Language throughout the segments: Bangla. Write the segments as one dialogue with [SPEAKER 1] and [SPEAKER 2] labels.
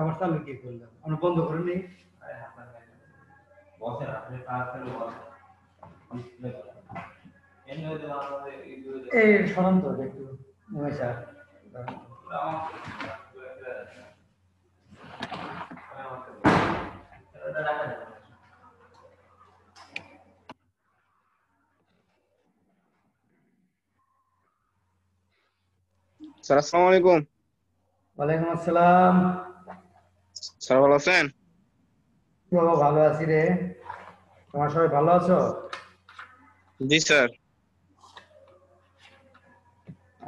[SPEAKER 1] আমার চালু কি করলাম, আমরা বন্ধ করে নিই। এই সরান্ত একটু মহেশা
[SPEAKER 2] স্যার আসসালামু আলাইকুম।
[SPEAKER 1] ওয়ালাইকুম আসসালাম।
[SPEAKER 2] স্যার ভালো আছেন?
[SPEAKER 1] বাবা ভালো আছি রে, তোমার সবাই ভালো আছো?
[SPEAKER 2] জি স্যার।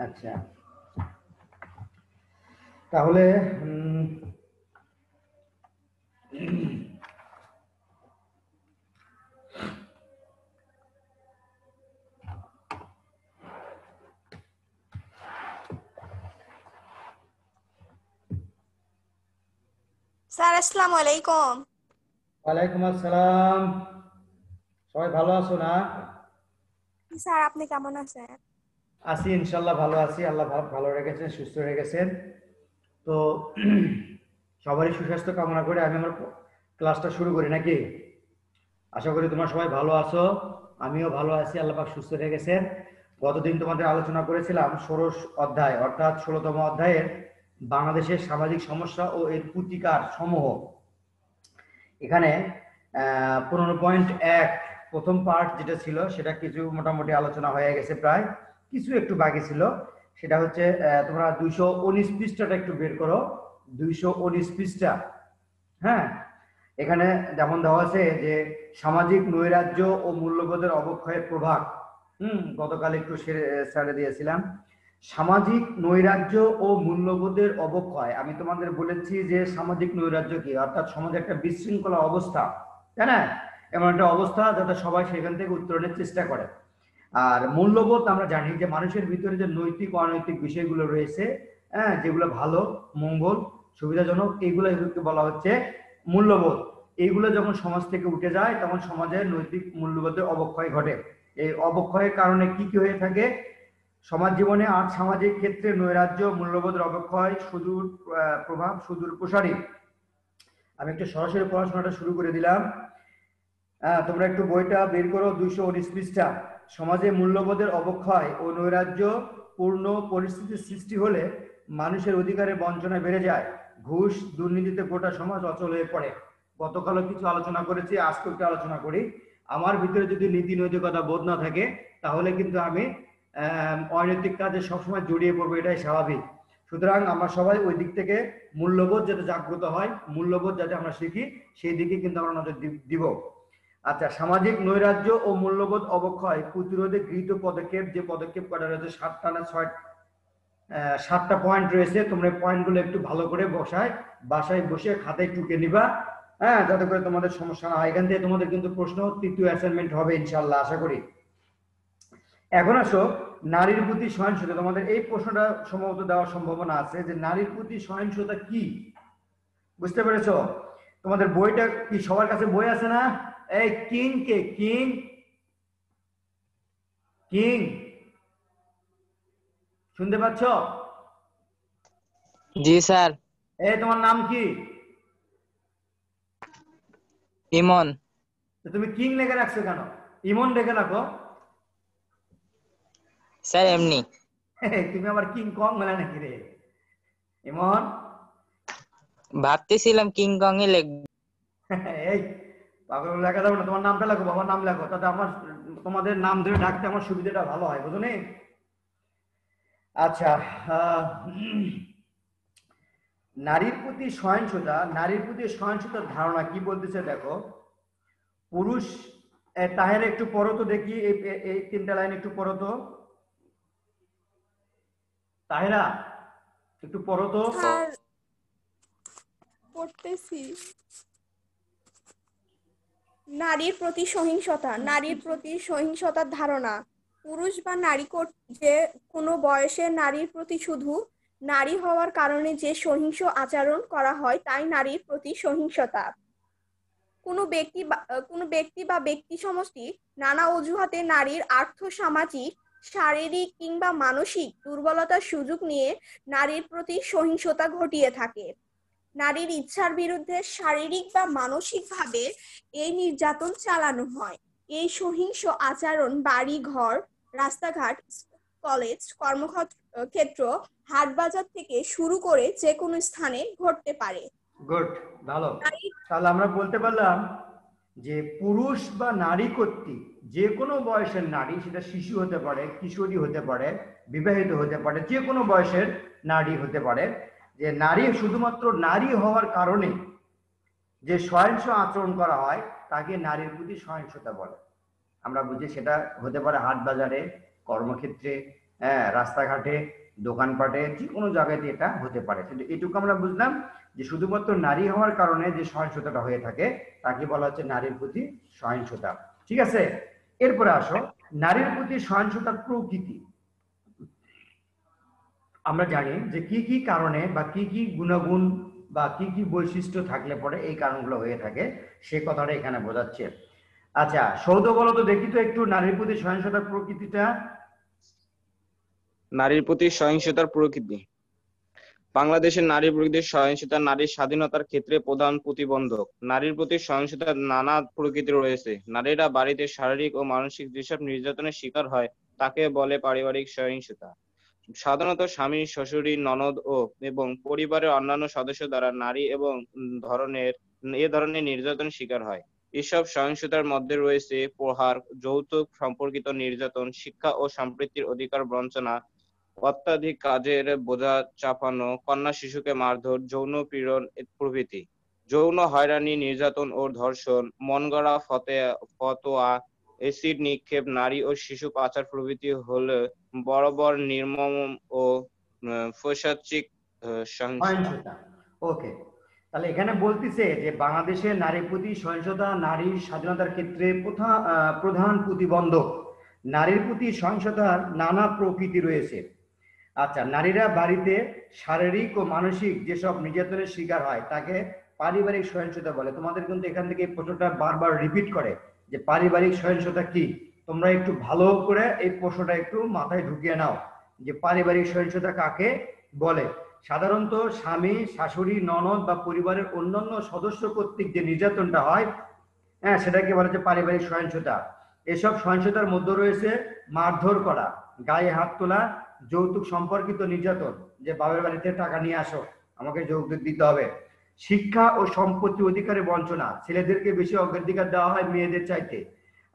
[SPEAKER 1] আচ্ছা, তাহলে
[SPEAKER 3] স্যার আসসালামু আলাইকুম।
[SPEAKER 1] ওয়ালাইকুম আসসালাম। সবাই ভালো আছো না?
[SPEAKER 3] স্যার আপনি কেমন আছেন?
[SPEAKER 1] আছি ইনশাল্লাহ, ভালো আছি। আল্লাহ ভালো রেখেছেন, সুস্থ রেখেছেন। তো সবারই সুস্বাস্থ্য কামনা করে আমি আমার ক্লাসটা শুরু করি নাকি? আশা করি তোমরা সবাই ভালো আছো, আমিও ভালো আছি, আল্লাহ পাক সুস্থ রেখেছেন। গতদিন তোমাদের আলোচনা করেছিলাম ষোড়শ অধ্যায় অর্থাৎ 16তম অধ্যায়ের বাংলাদেশের সামাজিক সমস্যা ও এর প্রতিকার সমূহ। এখানে 15.1 প্রথম পার্ট যেটা ছিল সেটা কিছু মোটামুটি আলোচনা হয়ে গেছে, প্রায় কিছু একটু বাকি ছিল। সেটা হচ্ছে তোমরা 219 পৃষ্ঠাটা একটু বের করো, 219 পৃষ্ঠা। হ্যাঁ, এখানে যেমন দেওয়া আছে যে সামাজিক নৈরাজ্য ও মূল্যবোধের অবক্ষয়ের প্রভাব। গতকাল একটু ছেড়ে দিয়েছিলাম সামাজিক নৈরাজ্য ও মূল্যবোধের অবক্ষয়। আমি তোমাদের বলেছি যে সামাজিক নৈরাজ্য কি, অর্থাৎ সমাজে একটা বিশৃঙ্খলা অবস্থা, তাই না? এমন একটা অবস্থা যাতে সবাই সেখান থেকে উত্তরণের চেষ্টা করে। আর মূল্যবোধ আমরা জানি যে মানুষের ভিতরে যে নৈতিক অনৈতিক বিষয়গুলো রয়েছে, হ্যাঁ, যেগুলো ভালো মঙ্গল সুবিধাজনক, এগুলোকে বলা হচ্ছে মূল্যবোধ। এইগুলো যখন সমাজ থেকে উঠে যায় তখন সমাজের নৈতিক মূল্যবোধের অবক্ষয় ঘটে। এই অবক্ষয়ের কারণে কি কি হয়ে থাকে সমাজ জীবনে? আর সামাজিক ক্ষেত্রে নৈরাজ্য মূল্যবোধের অবক্ষয় সুদূর প্রভাব সুদূর প্রসারী। আমি একটু সরাসরি পড়াশোনাটা শুরু করে দিলাম। তোমরা একটু বইটা বের করো, 219 পৃষ্ঠা। সমাজে মূল্যবোধের অবক্ষয় ও নৈরাজ্য পূর্ণ পরিস্থিতির সৃষ্টি হলে মানুষের অধিকারের বঞ্চনা বেড়ে যায়, ঘুষ দুর্নীতিতে গোটা সমাজ অচল হয়ে পড়ে। গতকালও কিছু আলোচনা করেছি, আজকে একটু আলোচনা করি। আমার ভিতরে যদি নীতি নৈতিকতা বোধ না থাকে তাহলে কিন্তু আমি অনৈতিক কাজে সবসময় জড়িয়ে পড়বো, এটাই স্বাভাবিক। সুতরাং আমরা সবাই ওই দিক থেকে মূল্যবোধ যাতে জাগ্রত হয়, মূল্যবোধ যাতে আমরা শিখি, সেই দিকে কিন্তু আমরা নজর দিব। আচ্ছা, সামাজিক নৈরাজ্য ও মূল্যবোধ অবক্ষয় প্রতিরোধে গৃহীত পদক্ষেপ, যে পদক্ষেপ করা রয়েছে 7টা পয়েন্ট রয়েছে। তোমরা পয়েন্টগুলো একটু ভালো করে বাসায় বসে খাতায় টুকে নিবা, হ্যাঁ, যাতে করে তোমাদের সমস্যা না হয়। এখান থেকে তোমাদের কিন্তু প্রশ্ন তৃতীয় অ্যাসাইনমেন্ট হবে ইনশাল্লাহ, আশা করি। এখন আসো নারীর প্রতি সহিংসতা। তোমাদের এই প্রশ্নটা সম্ভবত দেওয়ার সম্ভাবনা আছে যে নারীর প্রতি সহিংসতা কি, বুঝতে পেরেছো? তোমাদের বইটা কি সবার কাছে বই আছে না? এই কিং কে? কিং কিং শুনতে পাচ্ছ?
[SPEAKER 4] জি স্যার।
[SPEAKER 1] এই তোমার নাম কি?
[SPEAKER 4] ইমন।
[SPEAKER 1] তুমি কিং লেখে রাখছো কেন? ইমন লেখে রাখো।
[SPEAKER 4] স্যার এমনি।
[SPEAKER 1] তুমি আবার কিং কং বলে নাকি রে ইমন?
[SPEAKER 4] ভাবতেছিলাম কিং কং এ লিখব।
[SPEAKER 1] এই পাগল লেখা যাবে না, তোমার নামটা লেখো, বাবার নাম লেখো, তাতে আমার তোমাদের নাম ধরে ডাকতে আমার সুবিধাটা ভালো হয়, বুঝো নি? আচ্ছা, নারীর প্রতি সহিংসতা। নারীর প্রতি সহিংসতার ধারণা কি বলতেছে দেখো। পুরুষ, তাহের একটু পড়ো তো দেখি, এই 3টা লাইন একটু পড়ো তো। তাহেরা একটু পড়ো তো।
[SPEAKER 3] স্যার পড়তেছি। নারীর প্রতি সহিংসতা। নারীর প্রতি সহিংসতার ধারণা পুরুষ বা নারী যে কোনো বয়সে নারীর প্রতি শুধু নারী হওয়ার কারণে যে সহিংস আচরণ করা হয় তাই নারীর প্রতি সহিংসতা। কোনো ব্যক্তি বা ব্যক্তি সমষ্টি নানা অজুহাতে নারীর আর্থ-সামাজিক, শারীরিক কিংবা মানসিক দুর্বলতার সুযোগ নিয়ে নারীর প্রতি সহিংসতা ঘটিয়ে থাকে। নারীর ইচ্ছার বিরুদ্ধে শারীরিক বা মানসিকভাবে এই নির্যাতন চালানো হয়। এই সহিংস আচরণ বাড়ি ঘর, রাস্তাঘাট, কলেজ, কর্মক্ষেত্র, হাট বাজার থেকে শুরু করে যে কোনো স্থানে ঘটতে পারে।
[SPEAKER 1] গুড, ভালো।
[SPEAKER 3] নারীর
[SPEAKER 1] তাহলে আমরা বলতে পারলাম যে পুরুষ বা নারী কর্তৃক যে কোনো বয়সের নারী, সেটা শিশু হতে পারে, কিশোরী হতে পারে, বিবাহিত হতে পারে, যে কোনো বয়সের নারী হতে পারে, যে নারী শুধুমাত্র নারী হওয়ার কারণে যে সহিংস আচরণ করা হয় তাকে নারীর প্রতি সহিংসতা বলে। আমরা বুঝি সেটা হতে পারে হাট বাজারে, কর্মক্ষেত্রে, হ্যাঁ, রাস্তাঘাটে, দোকানপাটে, যে কোনো জায়গাতে এটা হতে পারে। কিন্তু এটুকু আমরা বুঝলাম যে শুধুমাত্র নারী হওয়ার কারণে যে সহিংসতাটা হয়ে থাকে তাকে বলা হচ্ছে নারীর প্রতি সহিংসতা। ঠিক আছে, এরপরে আসো নারীর প্রতি সহিংসতার প্রকৃতি। আমরা জানি যে কি কি কারণে বা কি কি গুণাগুণ বা কি কি বৈশিষ্ট্য থাকলে পরে এই কারণগুলো হয়ে থাকে, সে কথাটা এখানে বোঝাচ্ছে। আচ্ছা, সৌদ বলো তো দেখি তো একটু নারীর প্রতি সহিংসতার প্রকৃতিটা।
[SPEAKER 2] নারীর প্রতি সহিংসতার প্রকৃতি। বাংলাদেশের নারীর প্রতি সহিংসতা নারীর স্বাধীনতার ক্ষেত্রে প্রধান প্রতিবন্ধক। নারীর প্রতি সহিংসতার নানা প্রকৃতি রয়েছে। নারীরা বাড়িতে শারীরিক ও মানসিক যেসব নির্যাতনের শিকার হয় তাকে বলে পারিবারিক সহিংসতা। সাধারণত স্বামী, শ্বশুরী, ননদ এবং পরিবারের অন্যান্য সদস্য দ্বারা নারী এবং এ ধরনের নির্যাতনের শিকার হয়। এসব সহিংসতার মধ্যে রয়েছে প্রহার, যৌতুক সম্পর্কিত নির্যাতন, শিক্ষা ও সম্পৃক্তির অধিকার বঞ্চনা, অত্যাধিক কাজের বোঝা চাপানো, কন্যা শিশুকে মারধর, যৌন পীড়ন প্রভৃতি। যৌন হয়রানি, নির্যাতন ও ধর্ষণ, মনগড়া ফতোয়া, এসিড নিক্ষেপ, নারী ও শিশু পাচার প্রভৃতি হল বরাবর নির্মম ও পৈশাচিক সহিংসতা।
[SPEAKER 1] সহিংসতা। ওকে, তাহলে এখানে বলতেছে যে বাংলাদেশের নারীর প্রতি সহিংসতা নারীর স্বাধীনতার ক্ষেত্রে প্রধান প্রতিবন্ধক। নারীর প্রতি সহিংসতার নানা প্রকৃতি রয়েছে। আচ্ছা, নারীরা বাড়িতে শারীরিক ও মানসিক যেসব নির্যাতনের শিকার হয় তাকে পারিবারিক সহিংসতা বলে। তোমাদের কিন্তু এখান থেকে এই প্রশ্নটা বারবার রিপিট করে যে পারিবারিক সহিংসতা কি। তোমরা একটু ভালো করে এই প্রশ্নটা একটু মাথায় ঢুকিয়ে নাও যে পারিবারিক সহিংসতা কাকে বলে। সাধারণত স্বামী, শাশুড়ি, ননদ বা পরিবারের অন্যান্য সদস্য কর্তৃক যে নির্যাতনটা হয়, হ্যাঁ, সেটাকে বলা হচ্ছে পারিবারিক সহিংসতা। এসব সহিংসতার মধ্যে রয়েছে মারধর করা, গায়ে হাত তোলা, যৌতুক সম্পর্কিত নির্যাতন, যে বাবার বাড়িতে টাকা নিয়ে আসো, আমাকে যৌতুক দিতে হবে, শিক্ষা ও সম্পত্তি অধিকারে বঞ্চনা, ছেলেদেরকে বেশি অগ্রাধিকার দেওয়া হয় মেয়েদের চাইতে।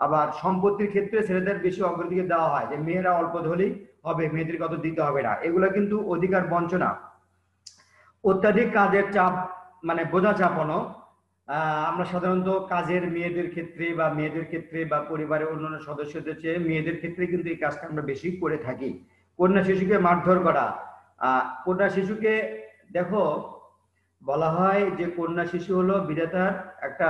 [SPEAKER 1] আবার সম্পত্তির ক্ষেত্রে ছেলেদের বেশি অগ্রাধিকার দেওয়া হয়, যে মেয়েরা অল্প ধরেই হবে, মেয়েদের কত দিতে হবে না, এগুলো কিন্তু অধিকার বঞ্চনা। অত্যাধিক কাজের চাপ, মানে বোঝা চাপানো। আমরা সাধারণত কাজের মেয়েদের ক্ষেত্রে বা পরিবারের অন্যান্য সদস্যদের চেয়ে মেয়েদের ক্ষেত্রে কিন্তু এই কাজটা আমরা বেশি করে থাকি। কন্যা শিশুকে মারধর করা। কন্যা শিশুকে দেখো, বলা হয় যে কন্যা শিশু হলো বিধাতার একটা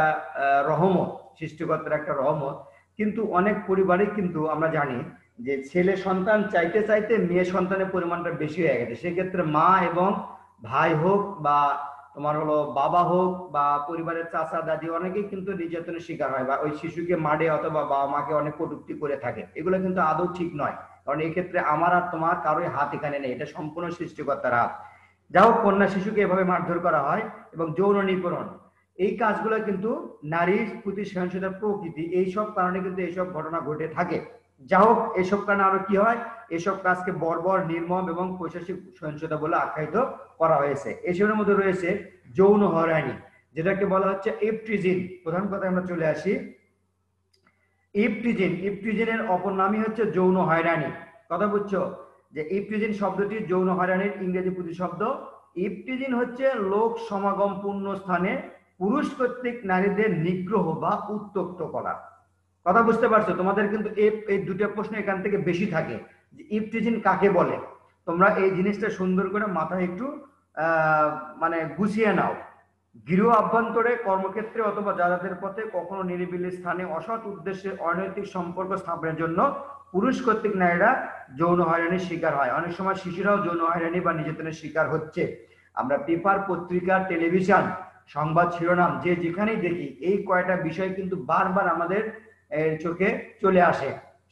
[SPEAKER 1] রহমত, সৃষ্টিকর্তার একটা রহমত। কিন্তু অনেক পরিবারে কিন্তু আমরা জানি যে ছেলে সন্তান চাইতে চাইতে মেয়ে সন্তানের পরিমাণটা বেশি হয়ে গেছে। সেক্ষেত্রে মা এবং ভাই হোক বা তোমার হলো বাবা হোক বা পরিবারের চাচা দাদি, অনেকেই কিন্তু নির্যাতনের শিকার হয় বা ওই শিশুকে মারে অথবা বাবা মাকে অনেক কটূক্তি করে থাকে। এগুলো কিন্তু আদৌ ঠিক নয়, কারণ এই ক্ষেত্রে আমার আর তোমার কারোই হাত এখানে নেই, এটা সম্পূর্ণ সৃষ্টিকর্তার হাত। যাই হোক, কন্যা শিশুকে এভাবে মারধর করা হয় এবং যৌন নিপীড়ন, এই কাজগুলো কিন্তু নারীর প্রতি সহিংসতার প্রকৃতি। এইসব কারণে কিন্তু এইসব ঘটনা ঘটে থাকে। যা হোক, এইসব কারণে আরো কি হয়, এসব কাজকে বর্বর, নির্মম এবং পৈশাচিক সহিংসতা বলে আখ্যায়িত করা হয়েছে। এসবের মধ্যে রয়েছে যৌন হয়রানি, যেটাকে বলা হচ্ছে ইপটিজিং। প্রধান কথা আমরা চলে আসি ইপটিজিং। ইপটিজিংয়ের অপর নামই হচ্ছে যৌন হয়রানি। কথা বুঝছো যে ইপটিজিং শব্দটি যৌন হয়রানির ইংরেজি প্রতিশব্দ। ইপটিজিং হচ্ছে লোক সমাগমপূর্ণ স্থানে পুরুষ কর্তৃক নারীদের নিগ্রহ বা উত্ত্যক্ত করা। কথা বুঝতে পারছো? তোমাদের কিন্তু এই দুটো প্রশ্ন এখান থেকে বেশি থাকে যে ইপটিজিং কাকে বলে। তোমরা এই জিনিসটা সুন্দর করে মাথায় একটু মানে গুছিয়ে নাও। গৃহ আভ্যন্তরে, কর্মক্ষেত্রে অথবা যাতায়াতের পথে কখনো নিরিবিলি স্থানে অসৎ উদ্দেশ্যে অনৈতিক সম্পর্ক স্থাপনের জন্য পুরুষ কর্তৃক নারীরা যৌন হয়রানির শিকার হয়। অনেক সময় শিশুরাও যৌন হয়রানি বা নির্যাতনের শিকার হচ্ছে। আমরা পেপার, পত্রিকা, টেলিভিশন, সংবাদ শিরোনাম যে যেখানেই দেখি এই কয়টা বিষয় কিন্তু বারবার আমাদের চোখে চলে আসে।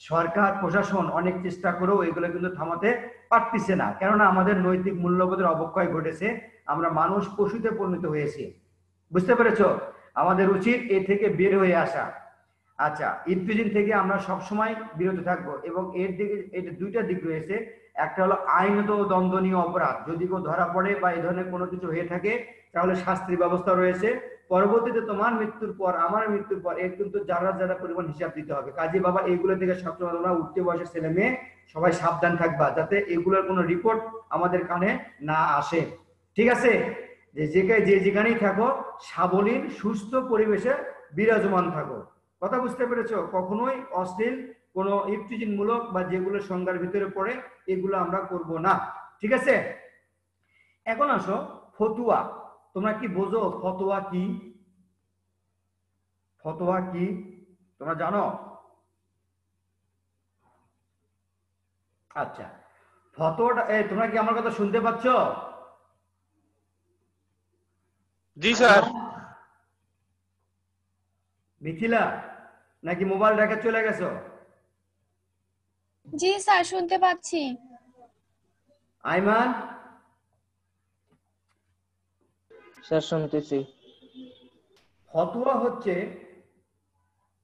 [SPEAKER 1] সরকার প্রশাসন অনেক চেষ্টা করেও এগুলো কিন্তু থামাতে পারতেছে না, কেননা আমাদের নৈতিক মূল্যবোধের অবক্ষয় ঘটেছে, আমরা মানুষ পশুতে পরিণত হয়েছি। বুঝতে পেরেছো? আমাদের উচিত এ থেকে বের হয়ে আসা। আচ্ছা, ইভটিজিং থেকে আমরা সবসময় বিরত থাকবো, এবং এর দিকে এটা দুইটা দিক রয়েছে। একটা হলো আইনত দণ্ডনীয় অপরাধ, যদি কেউ ধরা পড়ে বা এই ধরনের কোনো কিছু হয়ে থাকে তাহলে শাস্তির ব্যবস্থা রয়েছে। পরবর্তীতে তোমার মৃত্যুর পর, আমার মৃত্যুর পর এর কিন্তু যারা যারা পরিমাণ হিসাব দিতে হবে। কাজে বাবা এইগুলো থেকে সবসময় তোমরা উঠতে বয়সের ছেলে মেয়ে সবাই সাবধান থাকবা, যাতে এগুলোর কোনো রিপোর্ট আমাদের কানে না আসে। ঠিক আছে? যে যেখানেই থাকো সাবলীল সুস্থ পরিবেশে বিরাজমান থাকো। কথা বুঝতে পেরেছো? কখনোই অশ্লীল কোনো ইফটিজিং মূলক বা যেগুলো সংজ্ঞার ভিতরে পড়ে এগুলো আমরা করব না। ঠিক আছে? এখন আসো ফতুয়া। তোমরা কি বোঝো ফতোয়া কি? ফতোয়া কি তোমরা জানো? আচ্ছা, ফতোয়াটা তোমরা কি আমার কথা শুনতে পাচ্ছ?
[SPEAKER 2] জি স্যার।
[SPEAKER 1] মিথিলা, নাকি মোবাইল রেখে চলে গেছো?
[SPEAKER 5] জি স্যার, শুনতে পাচ্ছি।
[SPEAKER 1] আইমান?
[SPEAKER 4] স্যার শুনতেছি।
[SPEAKER 1] ফতোয়া হচ্ছে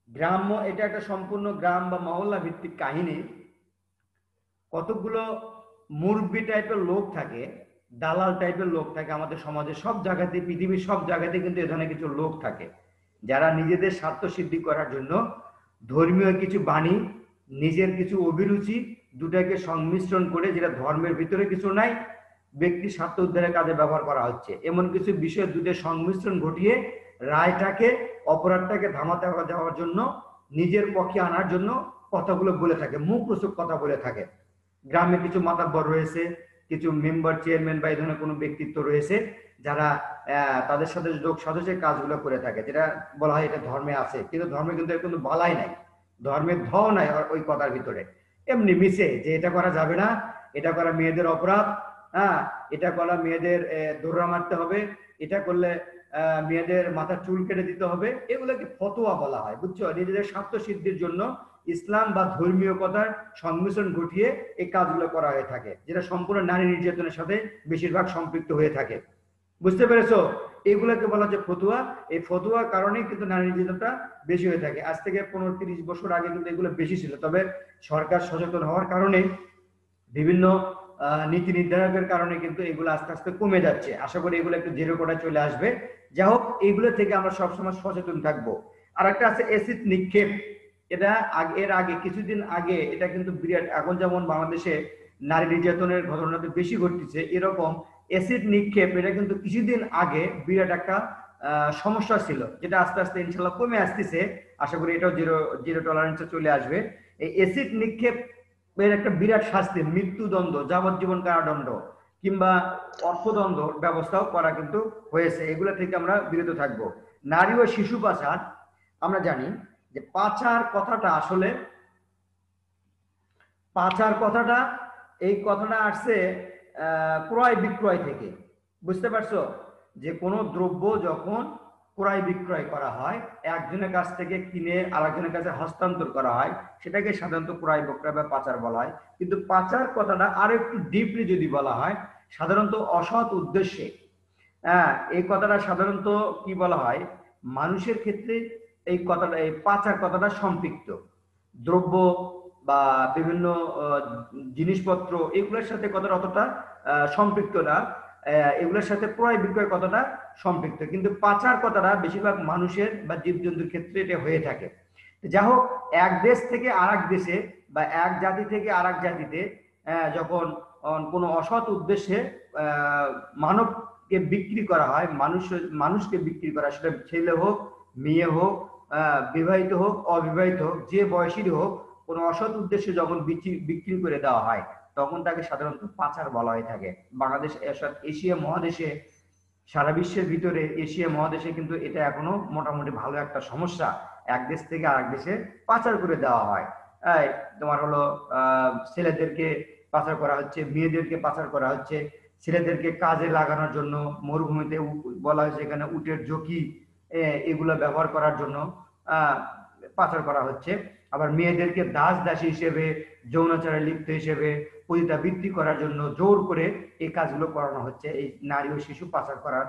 [SPEAKER 1] গ্রাম্য, এটা একটা সম্পূর্ণ গ্রাম বা মহল্লা ভিত্তিক কাহিনী। কতগুলো মুরব্বি টাইপের লোক থাকে, দালাল টাইপের লোক থাকে আমাদের সমাজে, সব জায়গাতে, পৃথিবীর সব জায়গাতে কিন্তু এ ধরনের কিছু লোক থাকে, যারা নিজেদের স্বার্থ সিদ্ধি করার জন্য ধর্মীয় কিছু বাণী, নিজের কিছু অভিরুচি দুটাকে সংমিশ্রণ করে, যেটা ধর্মের ভিতরে কিছু নাই, ব্যক্তি স্বার্থ উদ্ধারের কাজে ব্যবহার করা হচ্ছে, এমন কিছু বিষয় দুটোর সংমিশ্রণ ঘটিয়ে রায়টাকে, অপরাধটাকে থামাতে দেওয়ার জন্য, নিজের পক্ষে আনার জন্য কথাগুলো বলে থাকে, মুখ রোচক কথা বলে থাকে। গ্রামে কিছু মাতাব্বর রয়েছে, কিছু মেম্বার, চেয়ারম্যান বা এই ধরনের কোনো ব্যক্তিত্ব রয়েছে, যারা তাদের সাথে যোগ সাজসে কাজগুলো করে থাকে, যেটা বলা হয় এটা ধর্মে আছে, কিন্তু ধর্মে কিন্তু এর কোনো বালাই নাই, ধর্মের ধ নাই ওই কথার ভিতরে। এমনি মিশে যে এটা করা যাবে না, এটা করা মেয়েদের অপরাধ, হ্যাঁ, এটা করা মেয়েদের দৌড়া মারতে হবে, এটা করলে মেয়েদের মাথার চুল কেটে দিতে হবে, এগুলোকে ফতোয়া বলা হয়। বুঝছো? নিজেদের স্বার্থ সিদ্ধির জন্য ইসলাম বা ধর্মীয় কথার সংমিশ্রণ ঘটিয়ে এই কাজগুলো করা হয়ে থাকে, যেটা সম্পূর্ণ নারী নির্যাতনের সাথে বেশিরভাগ সম্পৃক্ত হয়ে থাকে। বুঝতে পেরেছো? এগুলোকে বলা হচ্ছে ফতুয়া। এই ফতুয়ার কারণেই কিন্তু নারী নির্যাতনটা বেশি হয়ে থাকে। আজ থেকে 15-30 বছর আগে কিন্তু এগুলো বেশি ছিল, তবে সরকার সচেতন হওয়ার কারণে, বিভিন্ন নীতি নির্ধারকের কারণে কিন্তু এগুলো আস্তে আস্তে কমে যাচ্ছে। আশা করি এগুলো একটু জিরো কোটায় চলে আসবে। যাই হোক, এইগুলো থেকে আমরা সবসময় সচেতন থাকবো। আর একটা আছে এসিড নিক্ষেপ। এটা এর আগে, কিছুদিন আগে, এটা কিন্তু বিরাট, এখন যেমন বাংলাদেশে নারী নির্যাতনের ঘটনাটা বেশি ঘটতেছে, এরকম অ্যাসিড নিক্ষেপ এটা কিন্তু কিছুদিন আগে বিরাট একটা সমস্যা ছিল, যেটা আস্তে আস্তে ইনশাল্লাহ কমে আসতেছে। আশা করি এটাও জিরো জিরো টলারেন্সে চলে আসবে। এই অ্যাসিড নিক্ষেপ এর একটা বিরাট শাস্তি, মৃত্যুদণ্ড, যাবজ্জীবন কারাদণ্ড কিংবা অর্থদণ্ড ব্যবস্থাও করা কিন্তু হয়েছে। এগুলো থেকে আমরা বিরত থাকবো। নারী ও শিশু পাচার, আমরা জানি যে পাচার কথাটা আসলে, পাচার কথাটা, এই কথাটা আসছে ক্রয় বিক্রয় থেকে। বুঝতে পারছো? যে কোনো দ্রব্য যখন ক্রয় বিক্রয় করা হয়, একজনের কাছ থেকে কিনে আরেকজনের কাছে হস্তান্তর করা হয়, সেটাকে সাধারণত ক্রয় বিক্রয় বা পাচার বলা হয়। কিন্তু পাচার কথাটা আরো একটু ডিপলি যদি বলা হয়, সাধারণত অসৎ উদ্দেশ্যে, হ্যাঁ, এই কথাটা সাধারণত কি বলা হয়, মানুষের ক্ষেত্রে এই কথাটা, এই পাচার কথাটা সম্পৃক্ত। দ্রব্য বা বিভিন্ন জিনিসপত্র এগুলোর সাথে কথাটা অতটা সম্পৃক্ত না, এগুলোর সাথে ক্রয় বিক্রয় কথাটা সম্পৃক্ত, কিন্তু পাচার কথাটা বেশিরভাগ মানুষের বা জীবজন্তুর ক্ষেত্রে এটা হয়ে থাকে। যা হোক, এক দেশ থেকে আরেক দেশে বা এক জাতি থেকে আরেক জাতিতে যখন কোনো অসৎ উদ্দেশ্যে মানবকে বিক্রি করা হয়, মানুষকে বিক্রি করা, সেটা ছেলে হোক, মেয়ে হোক, বিবাহিত হোক, অবিবাহিত হোক, যে বয়সীরই হোক, কোনো অসৎ উদ্দেশ্যে যখন বিক্রি করে দেওয়া হয়, তখন তাকে সাধারণত পাচার বলা হয়ে থাকে। বাংলাদেশ, এশিয়া মহাদেশে, সারা বিশ্বের ভিতরে এশিয়া মহাদেশে কিন্তু এটা এখনো মোটামুটি ভালো একটা সমস্যা। এক দেশ থেকে আরেক দেশে পাচার করে দেওয়া হয়। তোমার হলো ছেলেদেরকে পাচার করা হচ্ছে, মেয়েদেরকে পাচার করা হচ্ছে, ছেলেদেরকে কাজে লাগানোর জন্য মরুভূমিতে বলা হয়েছে এখানে উটের ঝুঁকি, এগুলো ব্যবহার করার জন্য পাচার করা হচ্ছে। আবার মেয়েদেরকে দাস দাসী হিসেবে, যৌনাচারে লিপ্ত হিসেবে পতিতাবৃত্তি করার জন্য জোর করে এই কাজগুলো করানো হচ্ছে এই নারী ও শিশু পাচার করার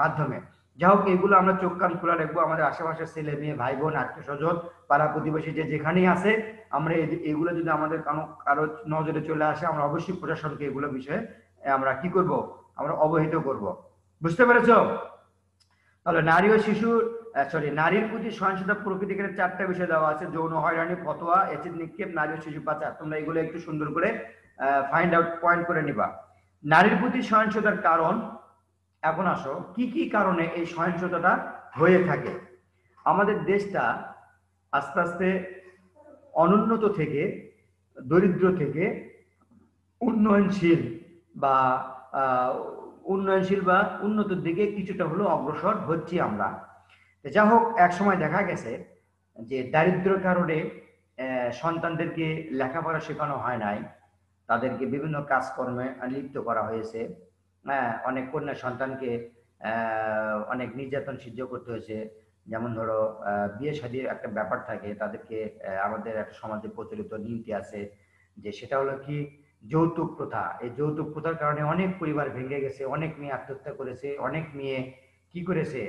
[SPEAKER 1] মাধ্যমে। যাই হোক, এগুলো আমরা চোখ কান খোলা রাখবো। আমাদের আশেপাশের ছেলে মেয়ে, ভাই বোন, আত্মীয় স্বজন, পাড়া প্রতিবেশী যে যেখানেই আছে, আমরা এগুলো যদি আমাদের কারো নজরে চলে আসে, আমরা অবশ্যই প্রশাসনকে এগুলো বিষয়ে আমরা কি করব, আমরা অবহিত করব। বুঝতে পেরেছো? তাহলে নারী ও শিশুর নারীর প্রতি সহিংসতা প্রকৃতিকে 4টা বিষয় দেওয়া আছে: যৌন হয়রানি, ফতোয়া, এসিড নিক্ষেপ, নারী ও শিশু পাচার। তোমরা এগুলো একটু সুন্দর করে ফাইন্ড আউট পয়েন্ট করে নিবা। নারীর প্রতি সহিংসতার কারণ, এখন আসো কি কি কারণে এই সহিংসতাটা হয়ে থাকে। আমাদের দেশটা আস্তে আস্তে অনুন্নত থেকে, দরিদ্র থেকে উন্নয়নশীল বা উন্নতির দিকে কিছুটা হলেও অগ্রসর হচ্ছি আমরা। যা হোক, এক সময় দেখা গেছে যে দারিদ্র্যের কারণে সন্তানদেরকে লেখাপড়া শেখানো হয় নাই, তাদেরকে বিভিন্ন কাজকর্মে লিপ্ত করা হয়েছে। অনেক কন্যা সন্তানকে অনেক নির্যাতন সহ্য করতে হয়েছে। যেমন ধরো, বিয়ে শাদীর একটা ব্যাপার থাকে, তাদেরকে আমাদের একটা সমাজে প্রচলিত নীতি আছে যে সেটা হলো কি যৌতুক প্রথা। এই যৌতুক প্রথার কারণে অনেক পরিবার ভেঙে গেছে, অনেক মেয়ে আত্মহত্যা করেছে, অনেক মেয়ে কি করেছে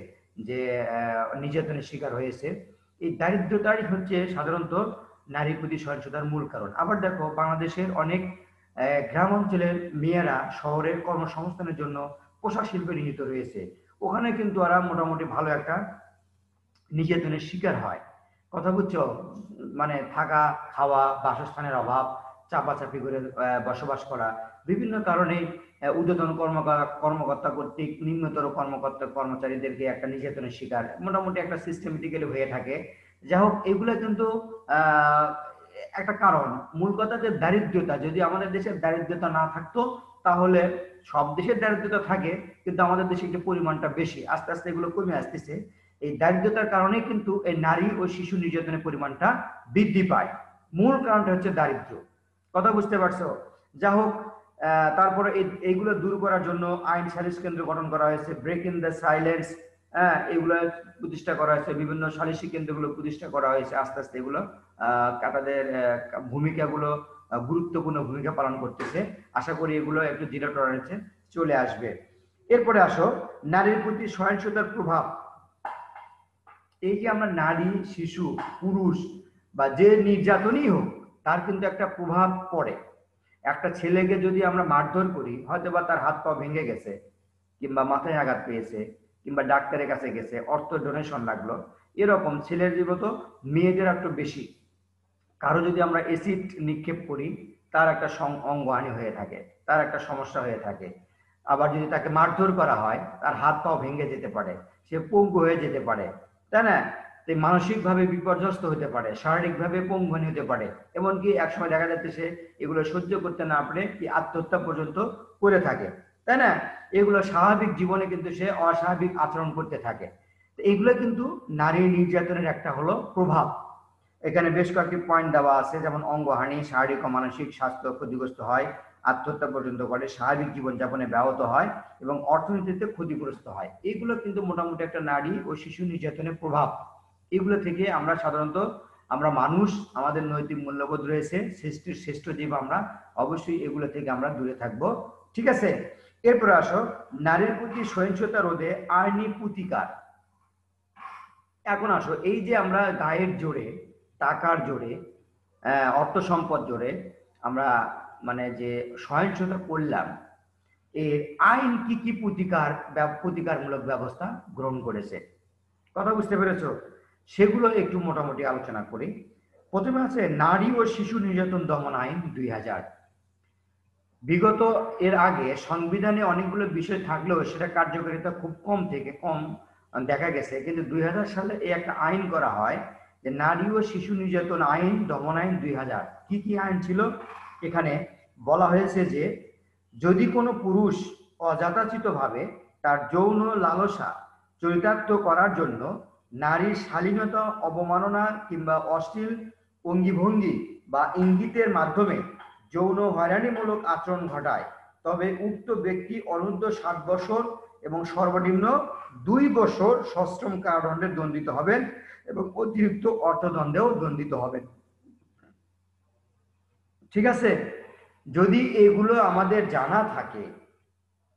[SPEAKER 1] যে নির্যাতনের শিকার হয়েছে। এই দারিদ্রতাই হচ্ছে সাধারণত নারীর প্রতি সহিংসতার মূল কারণ। আবার দেখো, বাংলাদেশের অনেক গ্রাম অঞ্চলের মেয়েরা শহরের কর্মসংস্থানের জন্য পোশাক শিল্পে নিহিত রয়েছে। ওখানে কিন্তু ওরা মোটামুটি ভালো একটা নির্যাতনের শিকার হয়। কথা বুঝছো? মানে থাকা, খাওয়া, বাসস্থানের অভাব, চাপাচাপি করে বসবাস করা, বিভিন্ন কারণে ঊর্ধ্বতন কর্মকর্তা কর্তৃক নিম্নতর কর্মচারীদেরকে একটা নির্যাতনের শিকার মোটামুটি একটা সিস্টেমেটিক্যালি হয়ে থাকে। যাই হোক, এগুলো কিন্তু একটা কারণ। মূল কথা যে দারিদ্রতা, যদি আমাদের দেশের দারিদ্রতা না থাকতো, তাহলে সব দেশের দারিদ্রতা থাকে, কিন্তু আমাদের দেশে একটু পরিমাণটা বেশি। আস্তে আস্তে এগুলো কমে আসতেছে। এই দারিদ্রতার কারণে কিন্তু এই নারী ও শিশু নির্যাতনের পরিমাণটা বৃদ্ধি পায়। মূল কারণটা হচ্ছে দারিদ্র। কথা বুঝতে পারছো? যা হোক, তারপরে এইগুলো দূর করার জন্য আইন সালিশ কেন্দ্র গঠন করা হয়েছে, ব্রেক ইন দ্য সাইলেন্স, এগুলো প্রতিষ্ঠা করা হয়েছে, বিভিন্ন সালিশি কেন্দ্রগুলো প্রতিষ্ঠা করা হয়েছে। আস্তে আস্তে এগুলো তাদের ভূমিকাগুলো গুরুত্বপূর্ণ ভূমিকা পালন করতেছে। আশা করি এগুলো একটু জিরো টলারেন্সে চলে আসবে। এরপরে আসো নারীর প্রতি সহিংসতার প্রভাব। এই যে আমরা নারী, শিশু, পুরুষ বা যে নির্যাতনই হোক, তার কিন্তু একটা প্রভাব পড়ে। একটা ছেলেকে যদি আমরা মারধর করি, হয়তো বা তার হাত পা ভেঙে গেছে, কিংবা মাথায় আঘাত পেয়েছে, কিংবা ডাক্তারের কাছে গেছে, অর্থ ডোনেশন লাগলো, এরকম ছেলের জীবত মেয়েদের একটু বেশি। কারো যদি আমরা এসিড নিক্ষেপ করি, তার একটা অঙ্গহানি হয়ে থাকে, তার একটা সমস্যা হয়ে থাকে। আবার যদি তাকে মারধর করা হয়, তার হাত পাও ভেঙে যেতে পারে, সে পঙ্গু হয়ে যেতে পারে, তাই না? মানসিকভাবে বিপর্যস্ত হতে পারে, শারীরিকভাবে পঙ্গুহানি হতে পারে। এমনকি একসময় দেখা যাচ্ছে সে এগুলো সহ্য করতে না পারে কি আত্মহত্যা পর্যন্ত করে থাকে, তাই না? এগুলো স্বাভাবিক জীবনে কিন্তু সে অস্বাভাবিক আচরণ করতে থাকে। এগুলো কিন্তু নারী নির্যাতনের একটা হলো প্রভাব। এখানে বেশ কয়েকটি পয়েন্ট দেওয়া আছে, যেমন অঙ্গহানি, শারীরিক ও মানসিক স্বাস্থ্য ক্ষতিগ্রস্ত হয়, আত্মহত্যা পর্যন্ত করে, স্বাভাবিক জীবনযাপনে ব্যাহত হয় এবং অর্থনীতিতে ক্ষতিগ্রস্ত হয়। এগুলো কিন্তু মোটামুটি একটা নারী ও শিশু নির্যাতনের প্রভাব। এগুলো থেকে আমরা সাধারণত, আমরা মানুষ, আমাদের নৈতিক মূল্যবোধ রয়েছে, সৃষ্টির শ্রেষ্ঠ জীব আমরা, অবশ্যই এগুলো থেকে আমরা দূরে থাকবো। ঠিক আছে? এরপরে আসো নারীর প্রতি সহিংসতা রোধে আইনি প্রতিকার। এখন আসো, এই যে আমরা গায়ের জোরে, টাকার জোরে, অর্থ সম্পদ জোরে আমরা মানে যে সহিংসতা করলাম, এর আইন কি কি প্রতিকারমূলক ব্যবস্থা গ্রহণ করেছে? কথা বুঝতে পেরেছো? সেগুলো একটু মোটামুটি আলোচনা করি। প্রথমে আছে নারী ও শিশু নির্যাতন দমন আইন 2000। বিগত এর আগে সংবিধানে অনেকগুলো বিষয় থাকলেও সেটা কার্যকারিতা খুব কম থেকে কম দেখা গেছে, কিন্তু 2000 সালে এই একটা আইন করা হয় যে নারী ও শিশু নির্যাতন আইন দমন আইন 2000। কি কি আইন ছিল? এখানে বলা হয়েছে যে যদি কোনো পুরুষ অযাচিতভাবে তার যৌন লালসা চরিতার্থ করার জন্য নারীর শালীনতা অবমাননা কিংবা অশ্লীল অঙ্গিভঙ্গি বা ইঙ্গিতের মাধ্যমে যৌন হয়রানিমূলক আচরণ ঘটায়, তবে উক্ত ব্যক্তি অনূর্ধ্ব 7 বছর এবং সর্বনিম্ন 2 বছর সশ্রম কারাদণ্ডে দণ্ডিত হবেন এবং অতিরিক্ত অর্থদণ্ডেও দণ্ডিত হবেন। ঠিক আছে, যদি এগুলো আমাদের জানা থাকে,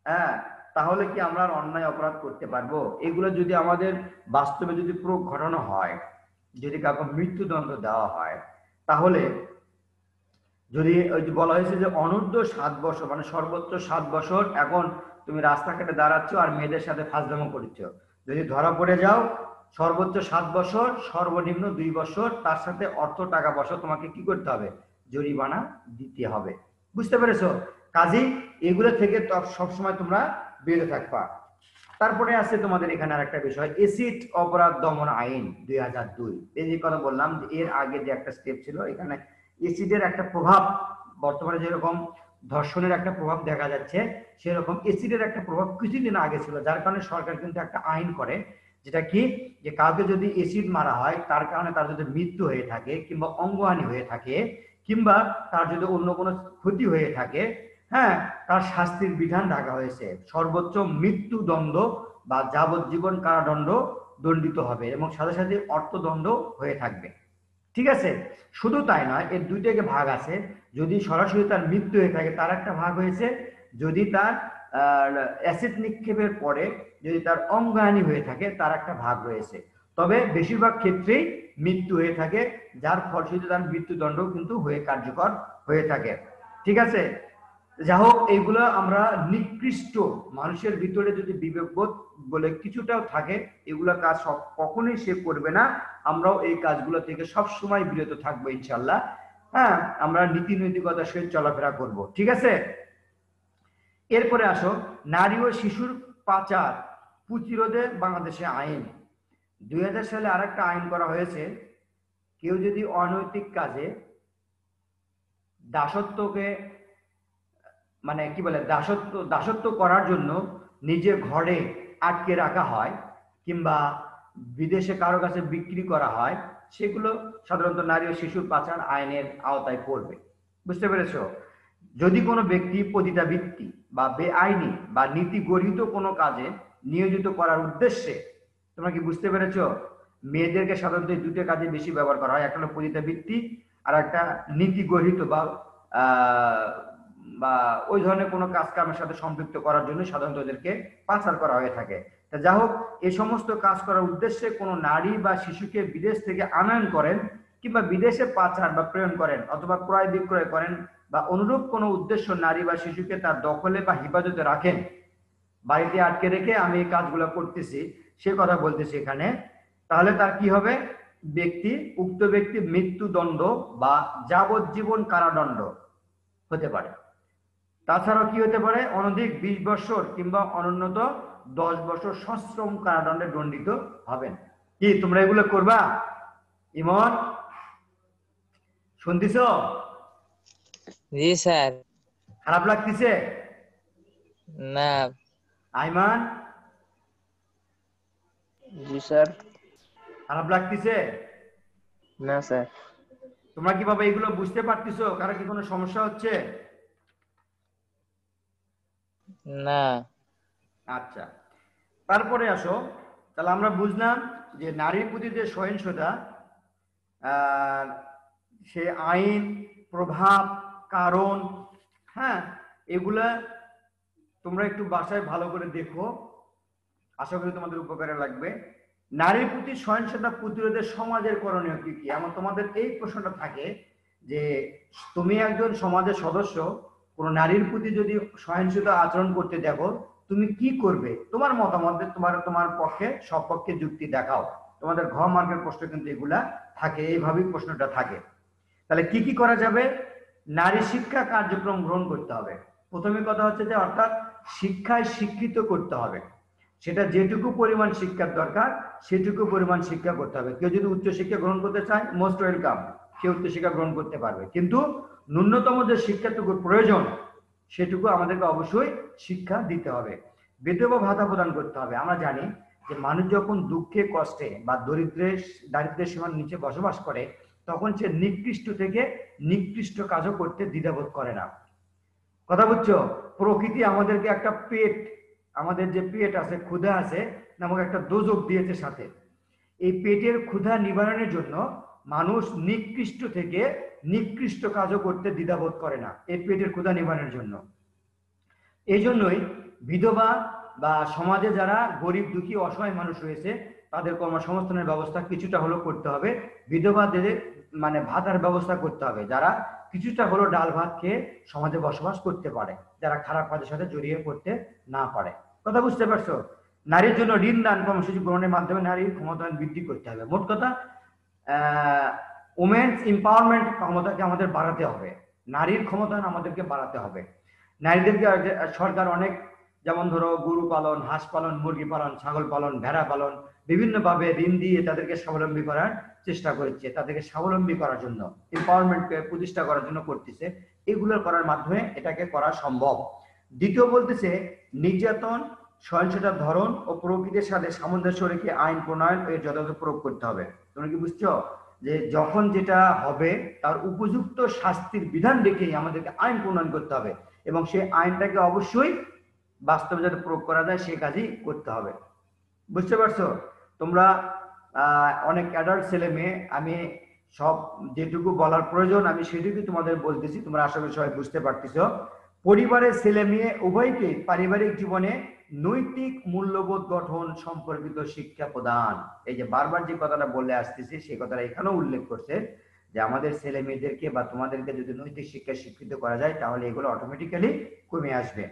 [SPEAKER 1] হ্যাঁ, তাহলে কি আমরা আর অন্যায় অপরাধ করতে পারবো? এগুলো যদি আমাদের বাস্তবে যদি পুরো ঘটানো হয়, যদি কাউকে মৃত্যুদণ্ড দেওয়া হয়, তাহলে যদি ওই যে বলা হয়েছে যে অনূর্ধ্ব 7 বছর মানে সর্বোচ্চ 7 বছর, এখন তুমি রাস্তাঘাটে দাঁড়াচ্ছ আর মেয়েদের সাথে ফাজলামো করছো, যদি ধরা পড়ে যাও সর্বোচ্চ 7 বছর, সর্বনিম্ন 2 বছর, তার সাথে অর্থ টাকা পয়সা তোমাকে কি করতে হবে? জরিমানা দিতে হবে। বুঝতে পেরেছো? কাজেই এগুলো থেকে সবসময় তোমরা বিরত থাকবা। তারপরে আছে তোমাদের এখানে আর একটা বিষয়, এসিড অপরাধ দমন আইন 2002। এই যে কথা বললাম যে এর আগে যে একটা স্টেপ ছিল, এখানে এসিডের একটা প্রভাব বর্তমানে যেরকম ধর্ষণের একটা প্রভাব দেখা যাচ্ছে, সেরকম এসিডের একটা প্রভাব কিছুদিন আগে ছিল, যার কারণে সরকার কিন্তু একটা আইন করে, যেটা কি, যে কাউকে যদি এসিড মারা হয়, তার কারণে তার যদি মৃত্যু হয়ে থাকে কিংবা অঙ্গহানি হয়ে থাকে কিংবা তার যদি অন্য কোনো ক্ষতি হয়ে থাকে, হ্যাঁ, তার শাস্তির বিধান রাখা হয়েছে, সর্বোচ্চ মৃত্যুদণ্ড বা যাবজ্জীবন কারাদণ্ড দণ্ডিত হবে এবং সাথে সাথে অর্থদণ্ড হয়ে থাকবে। ঠিক আছে, শুধু তাই নয়, এর দুইটাকে ভাগ আছে। যদি সরাসরি তার মৃত্যু হয়ে থাকে তার একটা ভাগ হয়েছে, যদি তার অ্যাসিড নিক্ষেপের পরে যদি তার অঙ্গহানি হয়ে থাকে তার একটা ভাগ রয়েছে। তবে বেশিরভাগ ক্ষেত্রেই মৃত্যু হয়ে থাকে, যার ফলশ্রুতিতে তার মৃত্যুদণ্ড কিন্তু হয়ে কার্যকর হয়ে থাকে। ঠিক আছে, যা হোক, এইগুলো আমরা নিকৃষ্ট মানুষের ভিতরে যদি বিবেকবোধ বলে কিছুটাও থাকে, এগুলো কাজ সব কখনোই সে করবে না। আমরাও এই কাজগুলো থেকে সব সময় বিরত থাকবো ইনশাল্লাহ। হ্যাঁ, আমরা নীতি নৈতিকতার সহিত চলাফেরা করব। ঠিক আছে, এরপরে আসো, নারী ও শিশুর পাচার প্রতিরোধে বাংলাদেশে আইন 2000 সালে আরেকটা আইন করা হয়েছে। কেউ যদি অনৈতিক কাজে দাসত্বকে মানে কি বলে দাসত্ব করার জন্য নিজের ঘরে আটকে রাখা হয় কিংবা বিদেশে কারো কাছে বিক্রি করা হয়, সেগুলো সাধারণত নারী ও শিশু পাচার আইনের আওতায় পড়বে। বুঝতে পেরেছো? যদি কোনো ব্যক্তি পতিতাবৃত্তি বা বেআইনি বা নীতি গর্হিত কোনো কাজে নিয়োজিত করার উদ্দেশ্যে, তোমরা কি বুঝতে পেরেছো? মেয়েদেরকে সাধারণত এই দুটো কাজে বেশি ব্যবহার করা হয়, একটা হলো পতিতাবৃত্তি আর একটা নীতি গর্হিত বা বা ওই ধরনের কোনো কাজ কামের সাথে সম্পৃক্ত করার জন্য সাধারণত ওদেরকে পাচার করা হয়ে থাকে। তা যা হোক, এই সমস্ত কাজ করার উদ্দেশ্যে কোনো নারী বা শিশুকে বিদেশ থেকে আনয়ন করেন কিংবা বিদেশে পাচার বা প্রেরণ করেন অথবা ক্রয় বিক্রয় করেন বা অনুরূপ কোনো উদ্দেশ্য নারী বা শিশুকে তার দখলে বা হেফাজতে রাখেন, বাড়িতে আটকে রেখে আমি এই কাজগুলো করতেছি সে কথা বলতেছি এখানে, তাহলে তার কি হবে? উক্ত ব্যক্তি মৃত্যুদণ্ড বা যাবজ্জীবন কারাদণ্ড হতে পারে। তাছাড়াও কি হতে পারে? অনধিক 20 বছর কিংবা অনুন্নত 10 বছর সশ্রম কারাদণ্ডে দণ্ডিত হবেন। কি তোমরা এগুলো করবা? ইমন, শুনতেছ?
[SPEAKER 4] জি স্যার।
[SPEAKER 1] খারাপ লাগতেছে?
[SPEAKER 4] না।
[SPEAKER 1] আইমান,
[SPEAKER 4] জি স্যার।
[SPEAKER 1] খারাপ লাগতেছে?
[SPEAKER 4] না স্যার।
[SPEAKER 1] তোমরা কিভাবে এগুলো বুঝতে পারতেছো? কারো কি কোনো সমস্যা হচ্ছে?
[SPEAKER 4] না।
[SPEAKER 1] আচ্ছা, তারপরে আসো, তাহলে আমরা বুঝলাম যে নারীর প্রতি যে সহিংসতা, সে আইন, প্রভাব, কারণ, হ্যাঁ, এগুলা তোমরা একটু বাসায় ভালো করে দেখো, আশা করি তোমাদের উপকারে লাগবে। নারীর প্রতি সহিংসতা প্রতিরোধে সমাজের করণীয় কি কি? এমন তোমাদের এই প্রশ্নটা থাকে যে তুমি একজন সমাজের সদস্য, কোন নারীর প্রতি যদি সহিংসতা আচরণ করতে দেখো, তুমি কি করবে? তোমার মতামত, তোমার পক্ষে সপক্ষে যুক্তি দেখাও। তোমাদের ঘ মার্কের প্রশ্ন কিন্তু এগুলা থাকে, এইভাবেই প্রশ্নটা থাকে। তাহলে কি কি করা যাবে? নারী শিক্ষা কার্যক্রম গ্রহণ করতে হবে। প্রথমে কথা হচ্ছে যে অর্থাৎ শিক্ষায় শিক্ষিত করতে হবে, সেটা যেটুকু পরিমাণ শিক্ষার দরকার সেটুকু পরিমাণ শিক্ষা করতে হবে। কেউ যদি উচ্চ শিক্ষা গ্রহণ করতে চায়, মোস্ট ওয়েলকাম, সে উচ্চ শিক্ষা গ্রহণ করতে পারবে, কিন্তু ন্যূনতম যে শিক্ষাটুকু প্রয়োজন সেটুকু আমাদেরকে অবশ্যই শিক্ষা দিতে হবে। বিধবা ভাতা প্রদান করতে হবে। আমরা জানি যে মানুষ যখন দুঃখে কষ্টে বা দারিদ্র্যের সীমার নিচে বসবাস করে, তখন সে নিকৃষ্ট থেকে নিকৃষ্ট কাজও করতে দ্বিধাবোধ করে না। কথা বুঝছো? প্রকৃতি আমাদেরকে একটা পেট, আমাদের যে পেট আছে, ক্ষুধা আছে নামক একটা দোজক দিয়েছে সাথে। এই পেটের ক্ষুধা নিবারণের জন্য মানুষ নিকৃষ্ট থেকে নিকৃষ্ট কাজও করতে দ্বিধাবোধ করে না এই পেটের ক্ষুধা নিবারণের জন্য। এই জন্যই বিধবা বা সমাজে যারা গরিব দুঃখী অসহায় মানুষ রয়েছে তাদের কর্মসংস্থানের ব্যবস্থা কিছুটা হলেও করতে হবে। বিধবাদের মানে ভাতার ব্যবস্থা করতে হবে, যারা কিছুটা হলেও ডাল ভাত খেয়ে সমাজে বসবাস করতে পারে, যারা খারাপ কাজের সাথে জড়িয়ে পড়তে না পারে। কথা বুঝতে পারছো? নারীর জন্য ঋণ দান কর্মসূচি গ্রহণের মাধ্যমে নারীর ক্ষমতায়ন বৃদ্ধি করতে হবে। মোট কথা উমেন্স এম্পাওয়ারমেন্ট ক্ষমতাকে আমাদের বাড়াতে হবে, নারীর ক্ষমতায়ন আমাদেরকে বাড়াতে হবে। নারীদেরকে সরকার অনেক, যেমন ধরো গরু পালন, হাঁস পালন, মুরগি পালন, ছাগল পালন, ভেড়া পালন, বিভিন্নভাবে ঋণ দিয়ে তাদেরকে স্বাবলম্বী করার চেষ্টা করছে, তাদেরকে স্বাবলম্বী করার জন্য এম্পাওয়ারমেন্টকে প্রতিষ্ঠা করার জন্য করতেছে। এগুলো করার মাধ্যমে এটাকে করা সম্ভব। দ্বিতীয় বলতেছে নির্যাতন সহিংসতার ধরন ও প্রকৃতির সাথে সামঞ্জস্য রেখে আইন প্রণয়ন এর যথাযথ প্রয়োগ করতে হবে। তোমরা কি বুঝছো যে যখন যেটা হবে তার উপযুক্ত শাস্তির বিধান রেখেই আমাদেরকে আইন প্রণয়ন করতে হবে এবং সেই আইনটাকে অবশ্যই বাস্তবে যাতে প্রয়োগ করা যায় সে কাজই করতে হবে। বুঝতে পারছো? তোমরা অনেক অ্যাডাল্ট ছেলে মেয়ে, আমি সব যেটুকু বলার প্রয়োজন আমি সেটুকু তোমাদের বলতেছি, তোমরা আশা করি সবাই বুঝতে পারতেছো। পরিবারের ছেলে মেয়ে উভয়কে পারিবারিক জীবনে নৈতিক মূল্যবোধ গঠন সম্পর্কিত শিক্ষা প্রদান। এই যে বারবার যে কথাটা বলে আসতেছি সেই কথাটা এখানেও উল্লেখ করছে যে আমাদের ছেলে মেয়েদেরকে বা তোমাদেরকে যদি নৈতিক শিক্ষা শিক্ষিত করা যায় তাহলে এগুলো অটোমেটিক্যালি কমে আসবে।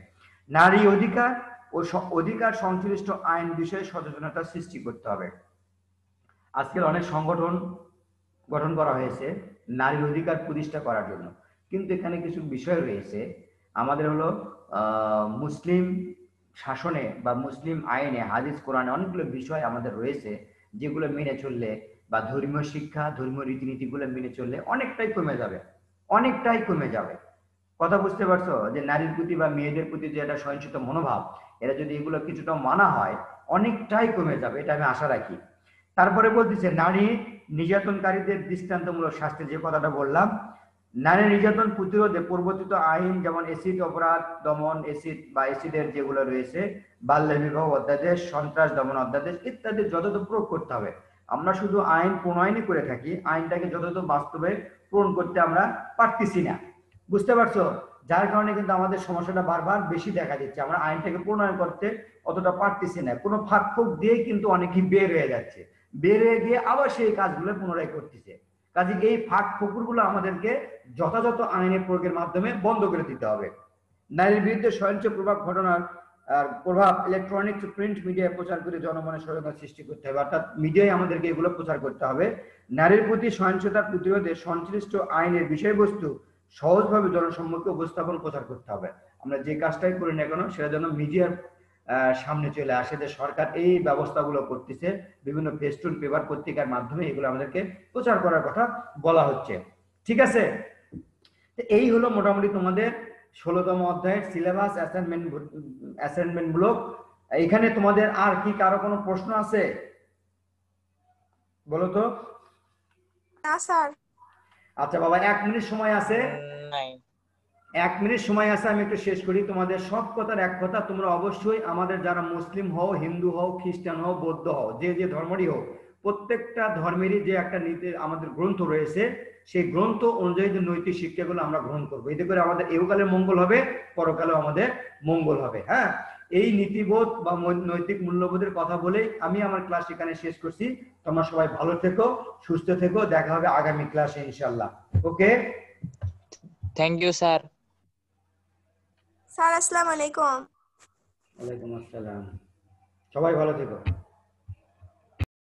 [SPEAKER 1] নারী অধিকার ও অধিকার সংশ্লিষ্ট আইন বিষয়ে সচেতনতা সৃষ্টি করতে হবে। আজকের অনেক সংগঠন গঠন করা হয়েছে নারীর অধিকার প্রতিষ্ঠা করার জন্য, কিন্তু এখানে কিছু বিষয় রয়েছে। আমাদের হলো মুসলিম শাসনে বা মুসলিম আইনে, হাদিস কোরআনে অনেকগুলো বিষয় আমাদের রয়েছে যেগুলো মেনে চললে বা ধর্মীয় শিক্ষা ধর্মীয় রীতিনীতিগুলো মেনে চললে অনেকটাই কমে যাবে, অনেকটাই কমে যাবে। কথা বুঝতে পারছো? যে নারীর প্রতি বা মেয়েদের প্রতি যে একটা সহিংসত মনোভাব, এরা যদি এগুলো কিছুটা মানা হয় অনেকটাই কমে যাবে, এটা আমি আশা রাখি। তারপরে বলতেছে নারী নির্যাতনকারীদের দৃষ্টান্তমূলক শাস্তির যে কথাটা বললাম, নারী নির্যাতন প্রতিরোধে প্রবর্তিত আইন যেমন এসিড অপরাধ দমন, এসিড বা এসিডের যেগুলো রয়েছে, বাল্য বিবাহ অধ্যাদেশ, সন্ত্রাস দমন অধ্যাদেশ ইত্যাদি যথাযথ প্রয়োগ করতে হবে। আমরা শুধু আইন প্রণয়নই করে থাকি, আইনটাকে যথাযথ বাস্তবে পূরণ করতে আমরা পারতেছি না। বুঝতে পারছো? যার কারণে কিন্তু আমাদের সমস্যাটা বারবার বেশি দেখা দিচ্ছে, আমরা আইনটাকে প্রণয়ন করতে অতটা পারতেছি না। কোনো ফাঁক ফোক দিয়ে কিন্তু অনেকেই বের হয়ে যাচ্ছে, বের হয়ে গিয়ে আবার সেই কাজগুলো পুনরায় করতেছে। কাজে এই ফাঁক ফোকরগুলো আমাদেরকে যথাযথ আইনের প্রয়োগের মাধ্যমে বন্ধ করে দিতে হবে। নারীর বিরুদ্ধে সহিংস ঘটনার প্রভাব ইলেকট্রনিক্স প্রিন্ট মিডিয়ায় প্রচার করে জনমনে সচেতনতা সৃষ্টি করতে হবে, অর্থাৎ মিডিয়ায় আমাদেরকে এগুলো প্রচার করতে হবে। নারীর প্রতি সহিংসতার প্রতিরোধে সংশ্লিষ্ট আইনের বিষয়বস্তু সহজভাবে জনসম্মুখে উপস্থাপন প্রচার করতে হবে। আমরা যে কাজটাই করি না কেন সেটা যেন মিডিয়ার সামনে চলে আসে যে সরকার এই ব্যবস্থাগুলো করতেছে, বিভিন্ন ফেস্টুন পেপার পত্রিকার মাধ্যমে এগুলো আমাদেরকে প্রচার করার কথা বলা হচ্ছে। ঠিক আছে? এই হলো মোটামুটি তোমাদের 16তম অধ্যায়ের সিলেবাস অ্যাসাইনমেন্ট মূলক। এখানে তোমাদের আর কি কারো কোনো প্রশ্ন আছে বলো তো?
[SPEAKER 3] না স্যার।
[SPEAKER 1] আচ্ছা বাবা, 1 মিনিট সময় আছে,
[SPEAKER 4] নাই।
[SPEAKER 1] 1 মিনিট সময় আছে, আমি একটু শেষ করি। তোমাদের সব কথার এক কথা, তোমরা অবশ্যই আমাদের যারা মুসলিম হও, হিন্দু হও, খ্রিস্টান হও, বৌদ্ধ হও, যে যে ধর্মেরই হোক, প্রত্যেকটা ধর্মেরই যে একটা নীতি আমাদের গ্রন্থ রয়েছে, সেই গ্রন্থ অনুযায়ী যে নৈতিক শিক্ষাগুলো আমরা গ্রহণ করবো, এতে করে আমাদের এহকালে মঙ্গল হবে, পরকালেও আমাদের মঙ্গল হবে। হ্যাঁ, এই নীতিবোধ বা নৈতিক মূল্যবোধের কথা বলেই আমি আমার ক্লাস এখানে শেষ করছি। তোমরা সবাই ভালো থেকো, সুস্থ থেকো, দেখা হবে আগামী ক্লাসে ইনশাল্লাহ। ওকে,
[SPEAKER 4] থ্যাংক ইউ স্যার।
[SPEAKER 3] স্যার আসসালামু আলাইকুম।
[SPEAKER 1] ওয়ালাইকুম আসসালাম। সবাই ভালো থেকো।